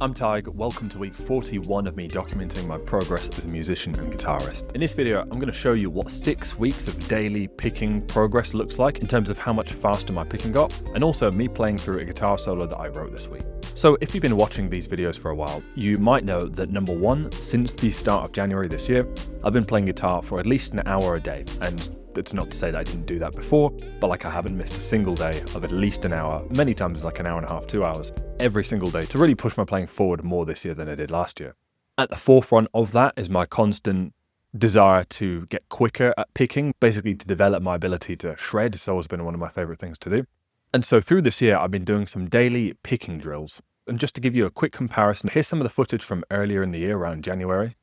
I'm Tig, welcome to week 41 of me documenting my progress as a musician and guitarist. In this video, I'm going to show you what 6 weeks of daily picking progress looks like in terms of how much faster my picking got, and also me playing through a guitar solo that I wrote this week. So if you've been watching these videos for a while, you might know that number one, since the start of January this year, I've been playing guitar for at least an hour a day, and it's not to say that I didn't do that before, but like I haven't missed a single day of at least an hour, many times like an hour and a half, 2 hours, every single day to really push my playing forward more this year than I did last year. At the forefront of that is my constant desire to get quicker at picking, basically to develop my ability to shred. It's always been one of my favorite things to do. And so through this year, I've been doing some daily picking drills. And just to give you a quick comparison, here's some of the footage from earlier in the year, around January.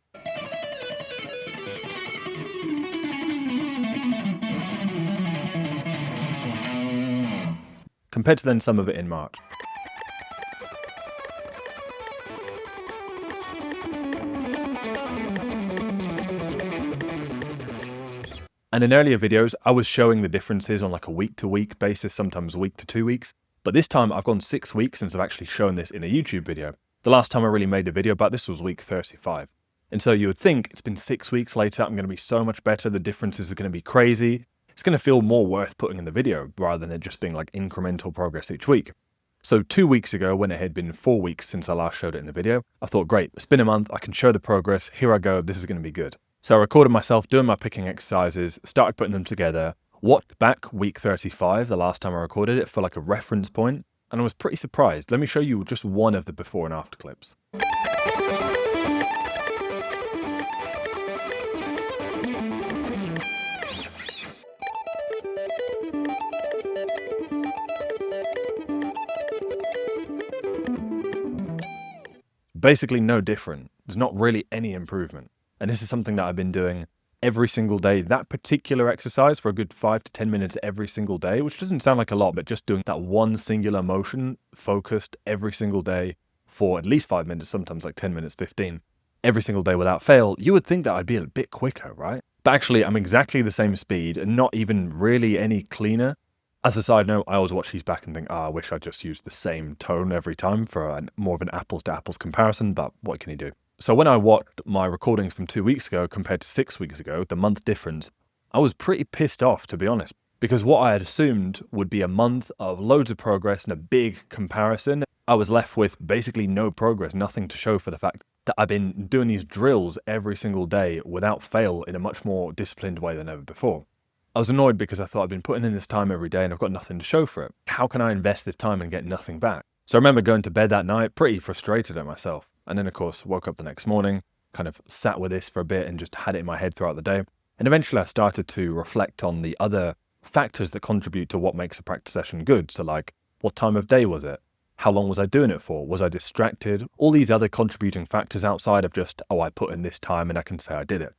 Compared to then some of it in March. And in earlier videos, I was showing the differences on like a week-to-week basis, sometimes week to 2 weeks. But this time I've gone 6 weeks since I've actually shown this in a YouTube video. The last time I really made a video about this was week 35. And so you would think it's been 6 weeks later, I'm going to be so much better, the differences are going to be crazy. It's going to feel more worth putting in the video rather than it just being like incremental progress each week. So 2 weeks ago, when it had been 4 weeks since I last showed it in the video, I thought, great, it's been a month, I can show the progress, here I go, this is going to be good. So I recorded myself doing my picking exercises, started putting them together, watched back week 35, the last time I recorded it, for like a reference point, and I was pretty surprised. Let me show you just one of the before and after clips. Basically no different. There's not really any improvement. And this is something that I've been doing every single day. That particular exercise for a good 5 to 10 minutes every single day, which doesn't sound like a lot, but just doing that one singular motion focused every single day for at least 5 minutes, sometimes like 10 minutes, 15, every single day without fail, you would think that I'd be a bit quicker, right? But actually I'm exactly the same speed and not even really any cleaner. As a side note, I always watch these back and think, I wish I just used the same tone every time for more of an apples to apples comparison, but what can you do? So when I watched my recordings from 2 weeks ago compared to 6 weeks ago, the month difference, I was pretty pissed off, to be honest, because what I had assumed would be a month of loads of progress and a big comparison, I was left with basically no progress, nothing to show for the fact that I've been doing these drills every single day without fail in a much more disciplined way than ever before. I was annoyed because I thought I'd been putting in this time every day and I've got nothing to show for it. How can I invest this time and get nothing back? So I remember going to bed that night pretty frustrated at myself. And then of course, woke up the next morning, kind of sat with this for a bit and just had it in my head throughout the day. And eventually I started to reflect on the other factors that contribute to what makes a practice session good. So like, what time of day was it? How long was I doing it for? Was I distracted? All these other contributing factors outside of just, I put in this time and I can say I did it.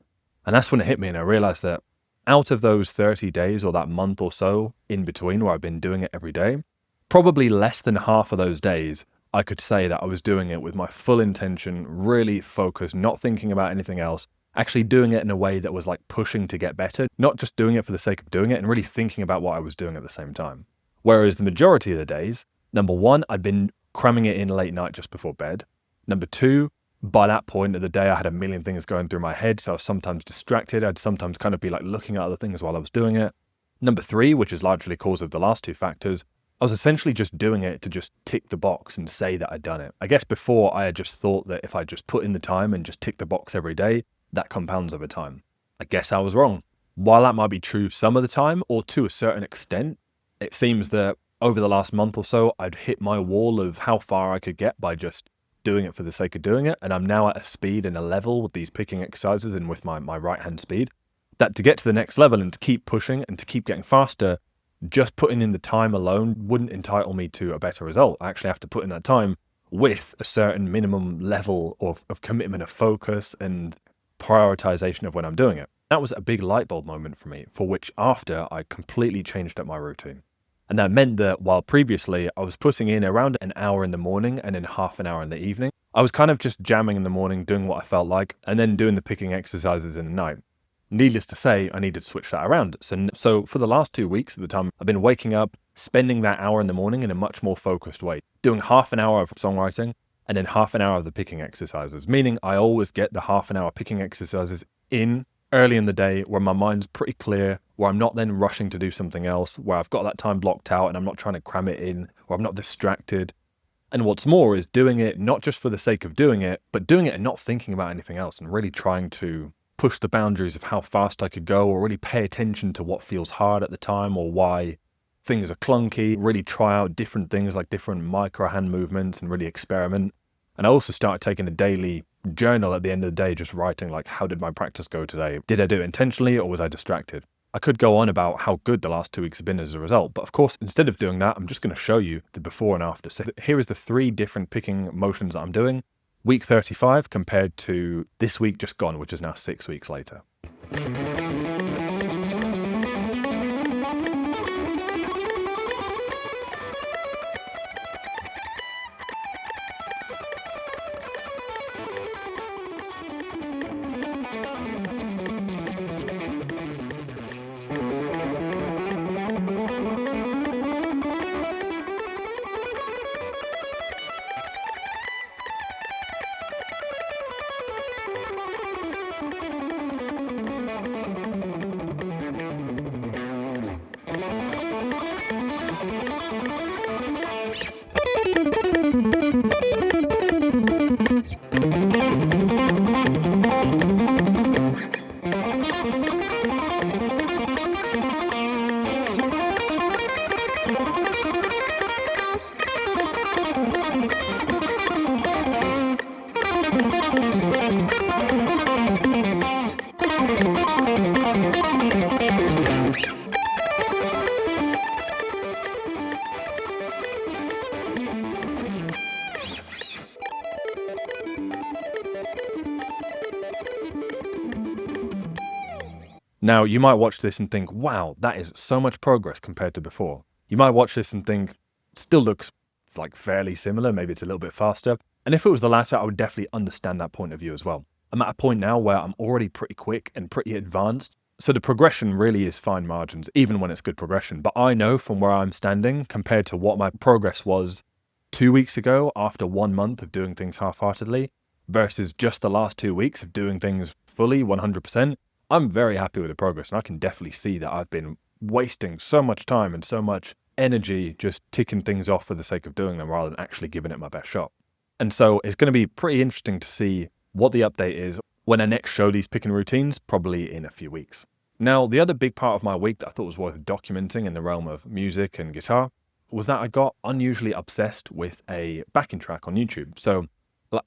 And that's when it hit me and I realized that out of those 30 days or that month or so in between where I've been doing it every day, probably less than half of those days, I could say that I was doing it with my full intention, really focused, not thinking about anything else, actually doing it in a way that was like pushing to get better, not just doing it for the sake of doing it and really thinking about what I was doing at the same time. Whereas the majority of the days, number one, I'd been cramming it in late night just before bed. Number two, by that point of the day, I had a million things going through my head, so I was sometimes distracted. I'd sometimes kind of be like looking at other things while I was doing it. Number three, which is largely cause of the last two factors, I was essentially just doing it to just tick the box and say that I'd done it. I guess before I had just thought that if I just put in the time and just tick the box every day, that compounds over time. I guess I was wrong. While that might be true some of the time, or to a certain extent, it seems that over the last month or so, I'd hit my wall of how far I could get by just doing it for the sake of doing it. And I'm now at a speed and a level with these picking exercises and with my right hand speed, that to get to the next level and to keep pushing and to keep getting faster, just putting in the time alone wouldn't entitle me to a better result. I actually have to put in that time with a certain minimum level of commitment, of focus and prioritization of when I'm doing it. That was a big light bulb moment for me, for which after I completely changed up my routine. And that meant that while previously I was putting in around an hour in the morning and then half an hour in the evening, I was kind of just jamming in the morning, doing what I felt like, and then doing the picking exercises in the night. Needless to say, I needed to switch that around. So for the last 2 weeks at the time, I've been waking up, spending that hour in the morning in a much more focused way, doing half an hour of songwriting, and then half an hour of the picking exercises, meaning I always get the half an hour picking exercises in early in the day where my mind's pretty clear, where I'm not then rushing to do something else, where I've got that time blocked out and I'm not trying to cram it in, or I'm not distracted. And what's more is doing it not just for the sake of doing it, but doing it and not thinking about anything else and really trying to push the boundaries of how fast I could go, or really pay attention to what feels hard at the time or why things are clunky, really try out different things like different micro hand movements and really experiment. And I also started taking a daily journal at the end of the day, just writing like, how did my practice go today? Did I do it intentionally or was I distracted? I could go on about how good the last 2 weeks have been as a result, but of course, instead of doing that, I'm just going to show you the before and after. So here is the 3 different picking motions that I'm doing. Week 35 compared to this week just gone, which is now 6 weeks later. Now, you might watch this and think, wow, that is so much progress compared to before. You might watch this and think, still looks like fairly similar, maybe it's a little bit faster. And if it was the latter, I would definitely understand that point of view as well. I'm at a point now where I'm already pretty quick and pretty advanced, so the progression really is fine margins, even when it's good progression. But I know from where I'm standing, compared to what my progress was 2 weeks ago after 1 month of doing things half-heartedly, versus just the last 2 weeks of doing things fully 100%, I'm very happy with the progress, and I can definitely see that I've been wasting so much time and so much energy just ticking things off for the sake of doing them rather than actually giving it my best shot. And so it's going to be pretty interesting to see what the update is when I next show these picking routines, probably in a few weeks. Now, the other big part of my week that I thought was worth documenting in the realm of music and guitar was that I got unusually obsessed with a backing track on YouTube. So,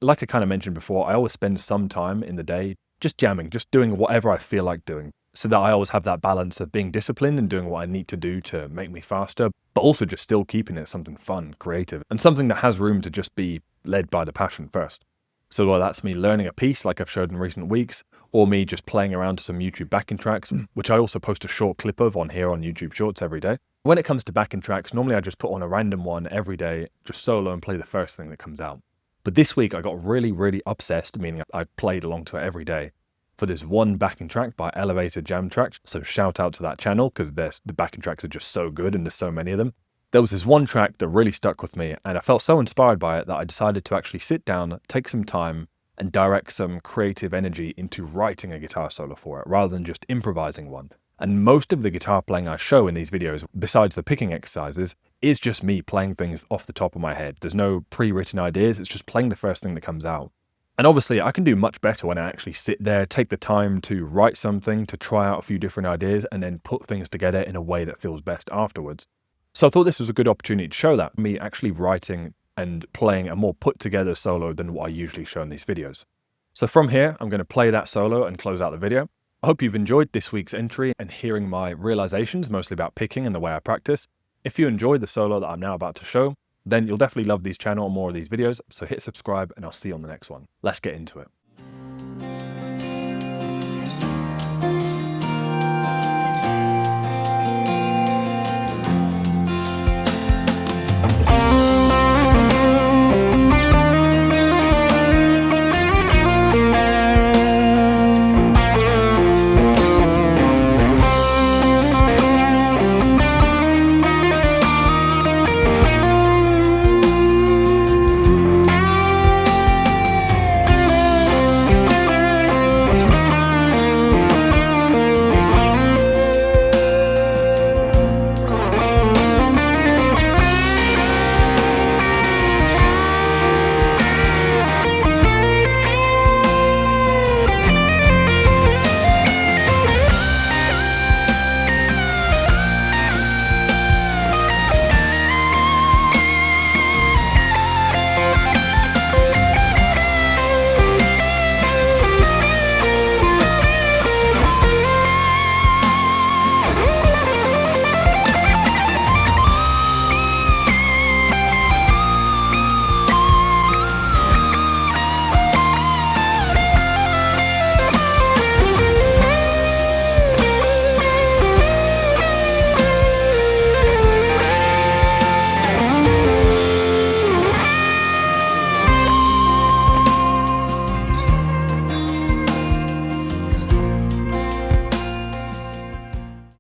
like I kind of mentioned before, I always spend some time in the day just jamming, just doing whatever I feel like doing, so that I always have that balance of being disciplined and doing what I need to do to make me faster, but also just still keeping it something fun, creative, and something that has room to just be led by the passion first. So whether that's me learning a piece like I've showed in recent weeks, or me just playing around to some YouTube backing tracks, which I also post a short clip of on here on YouTube Shorts every day. When it comes to backing tracks, normally I just put on a random one every day, just solo and play the first thing that comes out. But this week I got really, really obsessed, meaning I played along to it every day, for this one backing track by Elevator Jam Tracks. So shout out to that channel, because the backing tracks are just so good and there's so many of them. There was this one track that really stuck with me, and I felt so inspired by it that I decided to actually sit down, take some time, and direct some creative energy into writing a guitar solo for it, rather than just improvising one. And most of the guitar playing I show in these videos, besides the picking exercises, is just me playing things off the top of my head. There's no pre-written ideas, it's just playing the first thing that comes out. And obviously I can do much better when I actually sit there, take the time to write something, to try out a few different ideas, and then put things together in a way that feels best afterwards. So I thought this was a good opportunity to show that, me actually writing and playing a more put together solo than what I usually show in these videos. So from here, I'm going to play that solo and close out the video. I hope you've enjoyed this week's entry and hearing my realizations, mostly about picking and the way I practice. If you enjoyed the solo that I'm now about to show, then you'll definitely love this channel and more of these videos, so hit subscribe and I'll see you on the next one. Let's get into it.